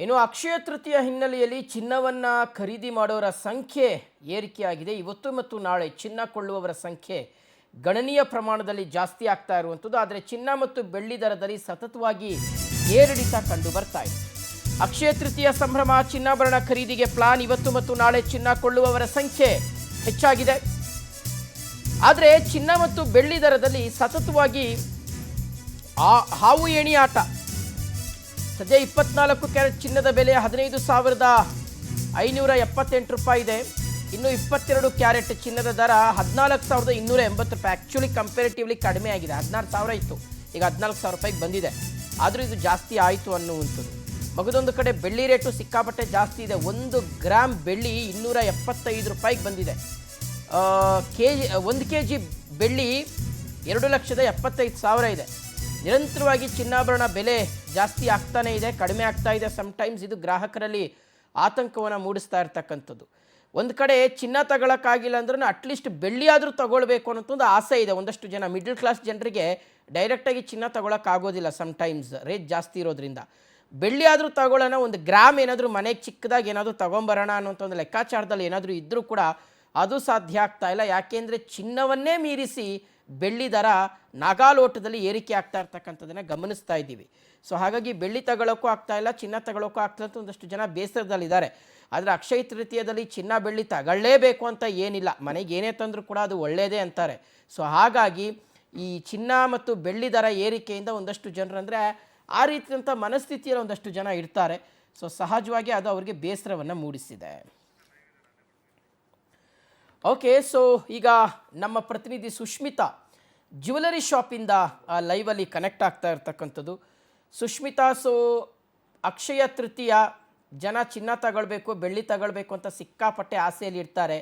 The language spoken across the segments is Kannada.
ಇನ್ನು ಅಕ್ಷಯ ತೃತೀಯ ಹಿನ್ನೆಲೆಯಲ್ಲಿ ಚಿನ್ನವನ್ನ ಖರೀದಿ ಮಾಡೋರ ಸಂಖ್ಯೆ ಏರಿಕೆಯಾಗಿದೆ. ಇವತ್ತು ಮತ್ತು ನಾಳೆ ಚಿನ್ನ ಕೊಳ್ಳುವವರ ಸಂಖ್ಯೆ ಗಣನೀಯ ಪ್ರಮಾಣದಲ್ಲಿ ಜಾಸ್ತಿ ಆಗ್ತಾ ಇರುವಂಥದ್ದು. ಆದರೆ ಚಿನ್ನ ಮತ್ತು ಬೆಳ್ಳಿ ದರದಲ್ಲಿ ಸತತವಾಗಿ ಏರಿಳಿತ ಕಂಡು ಬರ್ತಾ ಇದೆ. ಅಕ್ಷಯ ತೃತೀಯ ಸಂಭ್ರಮ, ಚಿನ್ನಾಭರಣ ಖರೀದಿಗೆ ಪ್ಲಾನ್. ಇವತ್ತು ಮತ್ತು ನಾಳೆ ಚಿನ್ನ ಕೊಳ್ಳುವವರ ಸಂಖ್ಯೆ ಹೆಚ್ಚಾಗಿದೆ. ಆದರೆ ಚಿನ್ನ ಮತ್ತು ಬೆಳ್ಳಿ ದರದಲ್ಲಿ ಸತತವಾಗಿ ಹಾವು ಏಣಿ ಆಟ. ಸದ್ಯ 24 ಕ್ಯಾರೆಟ್ ಚಿನ್ನದ ಬೆಲೆ 15,578 ರೂಪಾಯಿ ಇದೆ. ಇನ್ನು 22 ಕ್ಯಾರೆಟ್ ಚಿನ್ನದ ದರ 14,280 ರೂಪಾಯಿ. ಆ್ಯಕ್ಚುಲಿ ಕಂಪೇರಿಟಿವ್ಲಿ ಕಡಿಮೆ ಆಗಿದೆ. 16,000 ಇತ್ತು, ಈಗ 14,000 ರೂಪಾಯಿಗೆ ಬಂದಿದೆ. ಆದರೂ ಇದು ಜಾಸ್ತಿ ಆಯಿತು ಅನ್ನುವಂಥದ್ದು. ಮಗದೊಂದು ಕಡೆ ಬೆಳ್ಳಿ ರೇಟು ಸಿಕ್ಕಾಪಟ್ಟೆ ಜಾಸ್ತಿ ಇದೆ. 1 ಗ್ರಾಮ್ ಬೆಳ್ಳಿ 275 ರೂಪಾಯಿಗೆ ಬಂದಿದೆ. 1 ಕೆಜಿ ಬೆಳ್ಳಿ 2,75,000 ಇದೆ. ನಿರಂತರವಾಗಿ ಚಿನ್ನಾಭರಣ ಬೆಲೆ ಜಾಸ್ತಿ ಆಗ್ತಾನೇ ಇದೆ, ಕಡಿಮೆ ಆಗ್ತಾ ಇದೆ. ಸಮ್ಟೈಮ್ಸ್ ಇದು ಗ್ರಾಹಕರಲ್ಲಿ ಆತಂಕವನ್ನು ಮೂಡಿಸ್ತಾ ಇರ್ತಕ್ಕಂಥದ್ದು. ಒಂದು ಕಡೆ ಚಿನ್ನ ತಗೊಳಕ್ಕಾಗಿಲ್ಲ ಅಂದ್ರೂ ಅಟ್ಲೀಸ್ಟ್ ಬೆಳ್ಳಿ ಆದರೂ ತಗೊಳ್ಬೇಕು ಅನ್ನೋದೊಂದು ಆಸೆ ಇದೆ. ಒಂದಷ್ಟು ಜನ ಮಿಡ್ಲ್ ಕ್ಲಾಸ್ ಜನರಿಗೆ ಡೈರೆಕ್ಟಾಗಿ ಚಿನ್ನ ತಗೊಳಕ್ಕಾಗೋದಿಲ್ಲ, ಸಮ್ಟೈಮ್ಸ್ ರೇಟ್ ಜಾಸ್ತಿ ಇರೋದ್ರಿಂದ. ಬೆಳ್ಳಿ ಆದರೂ ತಗೊಳ್ಳೋಣ, 1 ಗ್ರಾಮ್ ಏನಾದರೂ ಮನೆಗೆ ಚಿಕ್ಕದಾಗಿ ಏನಾದರೂ ತೊಗೊಂಬರೋಣ ಅನ್ನೋಂಥ ಒಂದು ಲೆಕ್ಕಾಚಾರದಲ್ಲಿ ಏನಾದರೂ ಇದ್ದರೂ ಕೂಡ ಅದು ಸಾಧ್ಯ ಆಗ್ತಾ ಇಲ್ಲ. ಯಾಕೆಂದರೆ ಚಿನ್ನವನ್ನೇ ಮೀರಿಸಿ ಬೆಳ್ಳಿ ದರ ನಾಗಾಲೋಟದಲ್ಲಿ ಏರಿಕೆ ಆಗ್ತಾ ಇರ್ತಕ್ಕಂಥದ್ದನ್ನು ಗಮನಿಸ್ತಾ ಇದ್ದೀವಿ. ಸೊ ಹಾಗಾಗಿ ಬೆಳ್ಳಿ ತಗೊಳ್ಳೋಕ್ಕೂ ಆಗ್ತಾ ಇಲ್ಲ, ಚಿನ್ನ ತಗೊಳ್ಳೋಕ್ಕೂ ಆಗ್ತಾ ಇಲ್ಲ. ಒಂದಷ್ಟು ಜನ ಬೇಸರದಲ್ಲಿದ್ದಾರೆ. ಆದರೆ ಅಕ್ಷಯ ತೃತೀಯದಲ್ಲಿ ಚಿನ್ನ ಬೆಳ್ಳಿ ತಗೊಳ್ಳೇಬೇಕು ಅಂತ ಏನಿಲ್ಲ, ಮನೆಗೆ ಏನೇ ತಂದರೂ ಕೂಡ ಅದು ಒಳ್ಳೆಯದೇ ಅಂತಾರೆ. ಸೊ ಹಾಗಾಗಿ ಈ ಚಿನ್ನ ಮತ್ತು ಬೆಳ್ಳಿ ದರ ಏರಿಕೆಯಿಂದ ಒಂದಷ್ಟು ಜನರು ಅಂದರೆ ಆ ರೀತಿಯಂಥ ಮನಸ್ಥಿತಿಯಲ್ಲಿ ಒಂದಷ್ಟು ಜನ ಇರ್ತಾರೆ. ಸೊ ಸಹಜವಾಗಿ ಅದು ಅವರಿಗೆ ಬೇಸರವನ್ನು ಮೂಡಿಸಿದೆ. ಓಕೆ, ಸೊ ಈಗ ನಮ್ಮ ಪ್ರತಿನಿಧಿ ಸುಷ್ಮಿತಾ ಜ್ಯುವೆಲರಿ ಶಾಪಿಂದ ಲೈವಲ್ಲಿ ಕನೆಕ್ಟ್ ಆಗ್ತಾ ಇರ್ತಕ್ಕಂಥದ್ದು. ಸುಷ್ಮಿತಾ, ಸೊ ಅಕ್ಷಯ ತೃತೀಯ ಜನ ಚಿನ್ನ ತಗೊಳ್ಬೇಕು, ಬೆಳ್ಳಿ ತಗೊಳ್ಬೇಕು ಅಂತ ಸಿಕ್ಕಾಪಟ್ಟೆ ಆಸೆಯಲ್ಲಿ ಇರ್ತಾರೆ.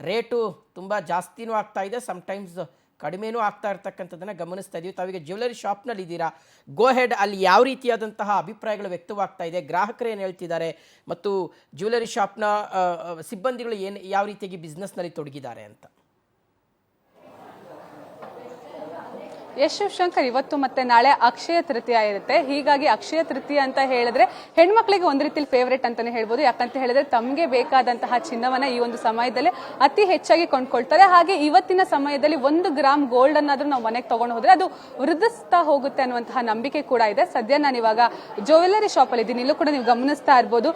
ರೇಟು ತುಂಬ ಜಾಸ್ತಿನೂ ಆಗ್ತಾ ಇದೆ, ಸಮ್ಟೈಮ್ಸ್ ಕಡಿಮೆನೂ ಆಗ್ತಾ ಇರ್ತಕ್ಕಂಥದ್ದನ್ನು ಗಮನಿಸ್ತಾ ಇದ್ದೀವಿ. ತಾವೀಗ ಜ್ಯುವೆಲರಿ ಶಾಪ್ನಲ್ಲಿ ಇದ್ದೀರಾ, ಗೋ ಹೆಡ್. ಅಲ್ಲಿ ಯಾವ ರೀತಿಯಾದಂತಹ ಅಭಿಪ್ರಾಯಗಳು ವ್ಯಕ್ತವಾಗ್ತಾ ಇದೆ, ಗ್ರಾಹಕರು ಏನು ಹೇಳ್ತಿದ್ದಾರೆ, ಮತ್ತು ಜ್ಯುವೆಲರಿ ಶಾಪ್ನ ಸಿಬ್ಬಂದಿಗಳು ಯಾವ ರೀತಿಯಾಗಿ ಬಿಸ್ನೆಸ್ನಲ್ಲಿ ತೊಡಗಿದ್ದಾರೆ ಅಂತ. ಎಸ್ ಶಿವಶಂಕರ್, ಇವತ್ತು ಮತ್ತೆ ನಾಳೆ ಅಕ್ಷಯ ತೃತೀಯ ಇರುತ್ತೆ. ಹೀಗಾಗಿ ಅಕ್ಷಯ ತೃತೀಯ ಅಂತ ಹೇಳಿದ್ರೆ ಹೆಣ್ಮಕ್ಳಿಗೆ ಒಂದು ರೀತಿಲಿ ಫೇವ್ರೇಟ್ ಅಂತಾನೆ ಹೇಳ್ಬೋದು. ಯಾಕಂತ ಹೇಳಿದ್ರೆ ತಮಗೆ ಬೇಕಾದಂತಹ ಚಿನ್ನವನ್ನ ಈ ಒಂದು ಸಮಯದಲ್ಲಿ ಅತಿ ಹೆಚ್ಚಾಗಿ ಕೊಂಡ್ಕೊಳ್ತಾರೆ. ಹಾಗೆ ಇವತ್ತಿನ ಸಮಯದಲ್ಲಿ 1 ಗ್ರಾಮ್ ಗೋಲ್ಡ್ ಅನ್ನಾದ್ರೂ ನಾವು ಮನೆಗೆ ತಗೊಂಡು ಹೋದ್ರೆ ಅದು ವೃದ್ಧಿಸ್ತಾ ಹೋಗುತ್ತೆ ಅನ್ನುವಂತಹ ನಂಬಿಕೆ ಕೂಡ ಇದೆ. ಸದ್ಯ ನಾನು ಇವಾಗ ಜ್ಯುವೆಲರಿ ಶಾಪ್ ಅಲ್ಲಿ ಇದ್ದೀನಿ. ಇಲ್ಲೂ ಕೂಡ ನೀವು ಗಮನಿಸ್ತಾ ಇರ್ಬೋದು,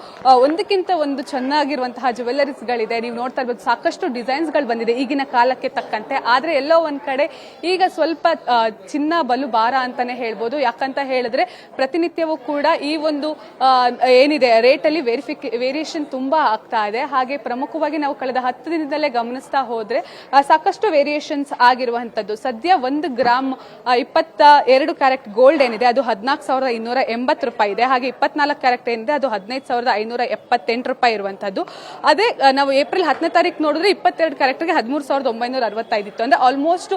ಒಂದಕ್ಕಿಂತ ಒಂದು ಚೆನ್ನಾಗಿರುವಂತಹ ಜ್ಯುವೆಲರೀಸ್ ಗಳಿದೆ. ನೀವು ನೋಡ್ತಾ ಇರ್ಬೋದು, ಸಾಕಷ್ಟು ಡಿಸೈನ್ಸ್ ಗಳು ಬಂದಿದೆ ಈಗಿನ ಕಾಲಕ್ಕೆ ತಕ್ಕಂತೆ. ಆದ್ರೆ ಎಲ್ಲೋ ಒಂದ್ ಕಡೆ ಈಗ ಸ್ವಲ್ಪ ಚಿನ್ನ ಬಲು ಭಾರ ಅಂತಾನೆ ಹೇಳ್ಬೋದು. ಯಾಕಂತ ಹೇಳಿದ್ರೆ ಪ್ರತಿನಿತ್ಯವೂ ಕೂಡ ಈ ಒಂದು ಏನಿದೆ ರೇಟ್ ಅಲ್ಲಿ ವೇರಿಯೇಷನ್ ತುಂಬಾ ಆಗ್ತಾ ಇದೆ. ಹಾಗೆ ಪ್ರಮುಖವಾಗಿ ನಾವು ಕಳೆದ 10 ದಿನದಲ್ಲೇ ಗಮನಿಸ್ತಾ ಹೋದ್ರೆ ಸಾಕಷ್ಟು ವೇರಿಯೇಷನ್ಸ್ ಆಗಿರುವಂತದ್ದು. ಸದ್ಯ 1 ಗ್ರಾಮ್ 22 ಕ್ಯಾರೆಟ್ ಗೋಲ್ಡ್ ಏನಿದೆ ಅದು 14,280 ರೂಪಾಯಿ ಇದೆ. ಹಾಗೆ 24 ಕ್ಯಾರೆಟ್ ಏನಿದೆ ಅದು 15,578 ರೂಪಾಯಿ ಇರುವಂತದ್ದು. ಅದೇ ನಾವು ಏಪ್ರಿಲ್ 10ನೇ ತಾರೀಕು ನೋಡಿದ್ರೆ 22 ಕ್ಯಾರೆಟ್ಗೆ 13,965 ಇತ್ತು. ಅಂದ್ರೆ ಆಲ್ಮೋಸ್ಟ್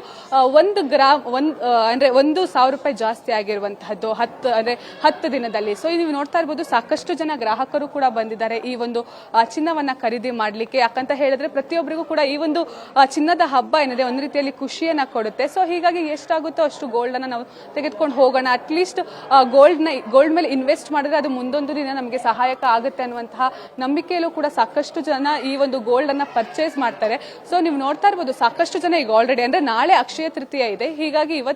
1 ಗ್ರಾಮ್ ಅಂದ್ರೆ 1,000 ರೂಪಾಯಿ ಜಾಸ್ತಿ ಆಗಿರುವಂತಹದ್ದು 10 ದಿನದಲ್ಲಿ. ಸೊ ನೀವು ನೋಡ್ತಾ ಇರ್ಬೋದು, ಸಾಕಷ್ಟು ಜನ ಗ್ರಾಹಕರು ಕೂಡ ಬಂದಿದ್ದಾರೆ ಈ ಒಂದು ಚಿನ್ನವನ್ನ ಖರೀದಿ ಮಾಡ್ಲಿಕ್ಕೆ. ಯಾಕಂತ ಹೇಳಿದ್ರೆ ಪ್ರತಿಯೊಬ್ಬರಿಗೂ ಕೂಡ ಈ ಒಂದು ಚಿನ್ನದ ಹಬ್ಬ ಏನಿದೆ ಒಂದು ರೀತಿಯಲ್ಲಿ ಖುಷಿಯನ್ನ ಕೊಡುತ್ತೆ. ಸೊ ಹೀಗಾಗಿ ಎಷ್ಟಾಗುತ್ತೋ ಅಷ್ಟು ಗೋಲ್ಡ್ ಅನ್ನ ನಾವು ತೆಗೆದುಕೊಂಡು ಹೋಗೋಣ. ಅಟ್ಲೀಸ್ಟ್ ಗೋಲ್ಡ್ ಮೇಲೆ ಇನ್ವೆಸ್ಟ್ ಮಾಡಿದ್ರೆ ಅದು ಮುಂದೊಂದು ದಿನ ನಮಗೆ ಸಹಾಯಕ ಆಗುತ್ತೆ ಅನ್ನುವಂತಹ ನಂಬಿಕೆಯಲ್ಲೂ ಕೂಡ ಸಾಕಷ್ಟು ಜನ ಈ ಒಂದು ಗೋಲ್ಡ್ ಅನ್ನ ಪರ್ಚೇಸ್ ಮಾಡ್ತಾರೆ. ಸೊ ನೀವು ನೋಡ್ತಾ ಇರ್ಬೋದು, ಸಾಕಷ್ಟು ಜನ ಈಗ ಆಲ್ರೆಡಿ ಅಂದ್ರೆ ನಾಳೆ ಅಕ್ಷಯ ತೃತೀಯ ಇದೆ. ಹೀಗಾಗಿ ಇವತ್ತು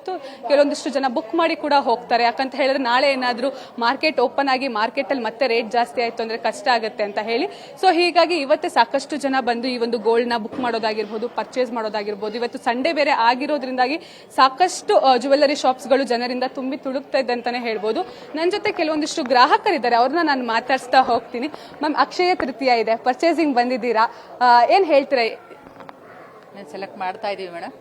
ಕೆಲವೊಂದಿಷ್ಟು ಜನ ಬುಕ್ ಮಾಡಿ ಕೂಡ ಹೋಗ್ತಾರೆ. ಯಾಕಂತ ಹೇಳಿದ್ರೆ ನಾಳೆ ಏನಾದ್ರೂ ಮಾರ್ಕೆಟ್ ಓಪನ್ ಆಗಿ ಮಾರ್ಕೆಟ್ ಅಲ್ಲಿ ಮತ್ತೆ ರೇಟ್ ಜಾಸ್ತಿ ಆಯ್ತು ಅಂದ್ರೆ ಕಷ್ಟ ಆಗುತ್ತೆ ಅಂತ ಹೇಳಿ. ಸೊ ಹೀಗಾಗಿ ಇವತ್ತೇ ಸಾಕಷ್ಟು ಜನ ಬಂದು ಈ ಒಂದು ಗೋಲ್ಡ್ ನ ಬುಕ್ ಮಾಡೋದಾಗಿರ್ಬೋದು, ಪರ್ಚೇಸ್ ಮಾಡೋದಾಗಿರ್ಬೋದು. ಇವತ್ತು ಸಂಡೇ ಬೇರೆ ಆಗಿರೋದ್ರಿಂದಾಗಿ ಸಾಕಷ್ಟು ಜ್ಯುವೆಲರಿ ಶಾಪ್ಸ್ ಗಳು ಜನರಿಂದ ತುಂಬಿ ತುಳುಕ್ತಾ ಇದೆ ಅಂತಾನೆ ಹೇಳ್ಬೋದು. ನನ್ನ ಜೊತೆ ಕೆಲವೊಂದಿಷ್ಟು ಗ್ರಾಹಕರಿದ್ದಾರೆ, ಅವ್ರನ್ನ ನಾನು ಮಾತಾಡ್ಸ್ತಾ ಹೋಗ್ತೀನಿ. ಮ್ಯಾಮ್, ಅಕ್ಷಯ ತೃತೀಯ ಇದೆ, ಪರ್ಚೇಸಿಂಗ್ ಬಂದಿದ್ದೀರಾ, ಏನ್ ಹೇಳ್ತೀರಾ? ಸೆಲೆಕ್ಟ್ ಮಾಡ್ತಾ ಇದೀವಿ ಮೇಡಮ್.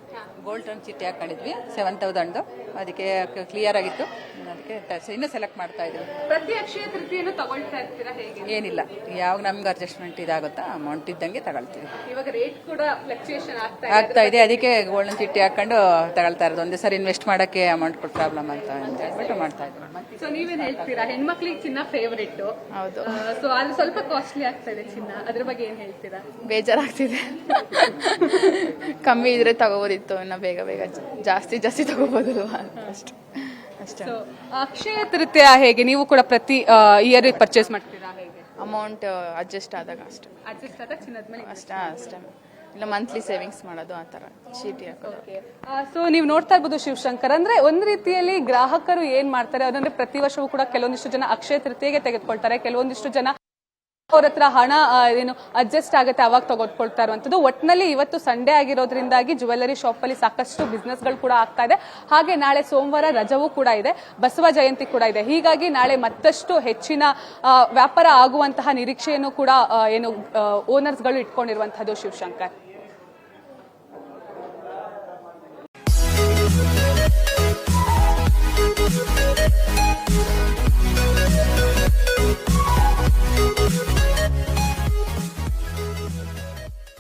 ಗೋಲ್ಡ್ ಟರ್ನ್ ಚೀಟಿ ಹಾಕೊಂಡಿದ್ವಿ 7,000, ಅದಕ್ಕೆ ಕ್ಲಿಯರ್ ಆಗಿತ್ತು. ಅದಕ್ಕೆ ಇನ್ನೂ ಸೆಲೆಕ್ಟ್ ಮಾಡ್ತಾ ಇದೀವಿ. ಪ್ರತಿ ಅಕ್ಷಯ ತೃತೀಯನು ತಗೊಳ್ತಾ ಇರ್ತೀರಾ ಹೇಗೆ? ಏನಿಲ್ಲ, ಯಾವಾಗ ನಮ್ಗೆ ಅಡ್ಜಸ್ಟ್ಮೆಂಟ್ ಇದಾಗುತ್ತಾ ಅಮೌಂಟ್ ಇದ್ದಂಗೆ ತಗೊಳ್ತೀವಿ. ಇವಾಗ ರೇಟ್ ಕೂಡ ಫ್ಲಕ್ಚುಯೇಷನ್ ಆಗ್ತಾ ಇದೆ, ಅದಕ್ಕೆ ಗೋಲ್ಡನ್ ಚೀಟಿ ಹಾಕೊಂಡು ತಗೊಳ್ತಾ ಇರೋದು. ಒಂದೇ ಸರಿ ಇನ್ವೆಸ್ಟ್ ಮಾಡಕ್ಕೆ ಅಮೌಂಟ್ ಪ್ರಾಬ್ಲಮ್ ಅಂತ ಹೇಳ್ಬಿಟ್ಟು ಮಾಡ್ತಾ ಇದ್ದೀವಿ. ಸೊ ನೀವೇನ್ ಹೇಳ್ತೀರಾ? ಹೆಣ್ಮಕ್ಳಿಗೆ ಚಿನ್ನ ಫೇವರೇಟ್. ಹೌದು. ಸೊ ಅದು ಸ್ವಲ್ಪ ಕಾಸ್ಟ್ಲಿ ಆಗ್ತಾ ಇದೆ ಚಿನ್ನ, ಅದ್ರ ಬಗ್ಗೆ ಏನ್ ಹೇಳ್ತೀರಾ? ಬೇಜಾರಾಗ್ತಿದೆ. ಕಮ್ಮಿ ಇದ್ರೆ ತಗೋಬೋದಿತ್ತು, ಇನ್ನ ಬೇಗ ಜಾಸ್ತಿ ತಗೋಬೋದಲ್ವಾ ಅಷ್ಟು. ಅಷ್ಟೇ. ಅಕ್ಷಯ ತೃತೀಯ ಹೇಗೆ ನೀವು ಕೂಡ ಪ್ರತಿ ಇಯರ್ ಪರ್ಚೇಸ್ ಮಾಡ್ತೀರಾ ಹೇಗೆ ಅಮೌಂಟ್ ಅಡ್ಜಸ್ಟ್ ಆದಾಗ ಅಷ್ಟೇ ಅಡ್ಜಸ್ಟ್ ಆದ ಚಿನ್ನದ ಮೇಲೆ ಅಷ್ಟೇ ಇಲ್ಲ ಮಂತ್ಲಿ ಸೇವಿಂಗ್ಸ್ ಮಾಡೋದು ಆ ಥರ ಚೀಟಿ ಹಾಕೋದು. ಸೊ ನೀವು ನೋಡ್ತಾ ಇರ್ಬೋದು ಶಿವಶಂಕರ್, ಅಂದ್ರೆ ಒಂದ್ ರೀತಿಯಲ್ಲಿ ಗ್ರಾಹಕರು ಏನ್ ಮಾಡ್ತಾರೆ ಅದಂದ್ರೆ ಪ್ರತಿ ವರ್ಷವೂ ಕೂಡ ಕೆಲವೊಂದಿಷ್ಟು ಜನ ಅಕ್ಷಯ ತೃತೀಯಗೆ ತೆಗೆದುಕೊಳ್ತಾರೆ, ಕೆಲವೊಂದಿಷ್ಟು ಜನ ಅವ್ರ ಹತ್ರ ಹಣ ಏನು ಅಡ್ಜಸ್ಟ್ ಆಗುತ್ತೆ ಅವಾಗ ತಗೊಳ್ಕೊಳ್ತಾ ಇರುವಂತದ್ದು. ಒಟ್ಟಿನಲ್ಲಿ ಇವತ್ತು ಸಂಡೇ ಆಗಿರೋದ್ರಿಂದಾಗಿ ಜುವೆಲ್ಲರಿ ಶಾಪ್ ಅಲ್ಲಿ ಸಾಕಷ್ಟು ಬಿಸ್ನೆಸ್ ಗಳು ಕೂಡ ಆಗ್ತಾ ಇದೆ. ಹಾಗೆ ನಾಳೆ ಸೋಮವಾರ ರಜವೂ ಕೂಡ ಇದೆ, ಬಸವ ಜಯಂತಿ ಕೂಡ ಇದೆ. ಹೀಗಾಗಿ ನಾಳೆ ಮತ್ತಷ್ಟು ಹೆಚ್ಚಿನ ವ್ಯಾಪಾರ ಆಗುವಂತಹ ನಿರೀಕ್ಷೆಯನ್ನು ಕೂಡ ಏನು ಓನರ್ಸ್ ಗಳು ಇಟ್ಕೊಂಡಿರುವಂತದ್ದು ಶಿವಶಂಕರ್.